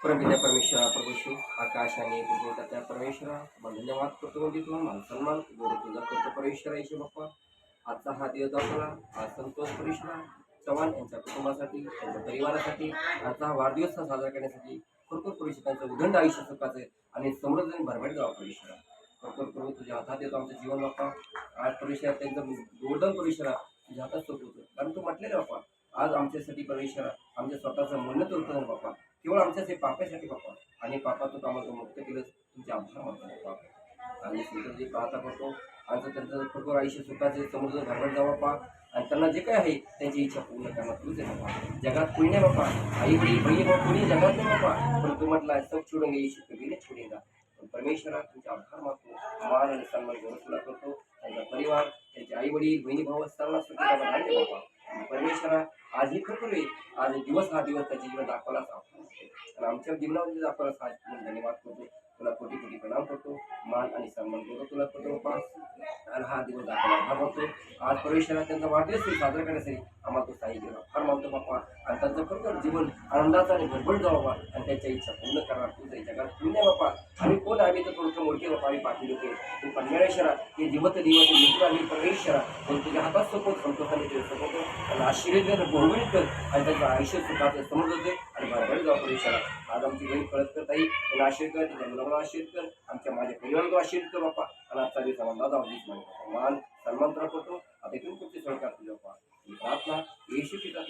परमपिता परमेश्वरा प्रभू शिव आकाश आणि पृथ्वी त्या परमेश्वरा तुम्हाला धन्यवाद करतो म्हणजे तुम्हाला सन्मान गौरव तुझा करतो परमेश्वरा येशू बाप्पा. आजचा हा दिवस दाखवला आज संतोष परमेश्वरा चव्हाण यांच्या कुटुंबासाठी त्यांच्या परिवारासाठी आजचा हा वाढदिवस साजरा करण्यासाठी भरपूर परिषदांचं उदंड आयुष्य सुखाचं आणि समृद्ध आणि भरभट जावं परमेश्वरा. भरपूर प्रभू तुझ्या हातात येतो आमचं जीवन बाप्पा. आज परमेश्वरा त्यांचं गोवर्धन परमेश्वरा तुझ्या हातात सोपवतो कारण तू म्हटलेलं बाप्पा आज आमच्यासाठी परमेश्वरा आमच्या स्वतःचं म्हणणं तुरतं बाप्पा केवळ आमच्याच हे पापासाठी बाप्पा आणि पापातून आम्हाला मुक्त केलं तुमचे आभार मानतो बाप्पा. आणि सुंदर जे प्रार्थना करतो आज त्यांचं भरपूर आयुष्य सुखाचे समुद्र भरभर जावं बाप्पा आणि त्यांना जे काय आहे त्यांची इच्छा पूर्ण करणार तूच आहे बाप्पा. जगात कोणी नाही बाप्पा आई वडील बहिणी बाबा कोणी जगात नाही बाप्पा पण तू म्हटला सब छोडेंगे येशू कभी नाही छोडेगा. पण परमेश्वरा तुमचे आभार मानतो मान आणि सन्मान घेऊन तुला करतो त्यांचा परिवार त्यांचे आई वडील बहिणी भाऊ सर्वांना सुखी बाप्पा. परमेश्वरा आज ही खरोखर आहे आज दिवस हा दिवस त्याचे जीवन दाखवलाच आणि आमच्या जीवनामध्ये दाखवलाच हा धन्यवाद करतो तुला कोटी कोटी प्रणाम करतो मान आणि सन्मान करतो तुला करतो बाप्पा. आणि हा दिवस दाखवला हा बघतो आज परमेश्वरा त्यांचा वाढदिवस साजरा करण्यासाठी आम्हाला तो साई गेला फार मानतो बाप्पा. आणि त्यांचं खरोखर जीवन आनंदाचा आणि भरभर जावं बाबा आणि त्यांच्या इच्छा पूर्ण करणार तुझ्या जगात पुण्य बाप्पा. आम्ही कोण आम्ही तर थोडंसं मोडके बाप्पा आम्ही पाठी लोके तू परमेश्वरा हे जीवत दिवस मित्र आम्ही परमेश्वरा पण तुझ्या हातात सोपवत संतोषाने ते सोपवतो आणि आशीर्वाद कर बहुगुणित कर आणि त्यांचं आयुष्य सुखाचं समज होते आणि भरभर जावं परमेश्वरा. आज आमची बहीण कळत करत आई त्यांना आशीर्वाद कर त्यांच्या मुलाला आशीर्वाद कर आमच्या माझ्या परिवाराला आशीर्वाद कर बाप्पा. आणि आजचा दिवस आम्हाला जाऊ मान सन्मान तुला करतो आता इथून कुठची सरकार तुझ्या बाप्पा ही प्रार्थना येशू पिता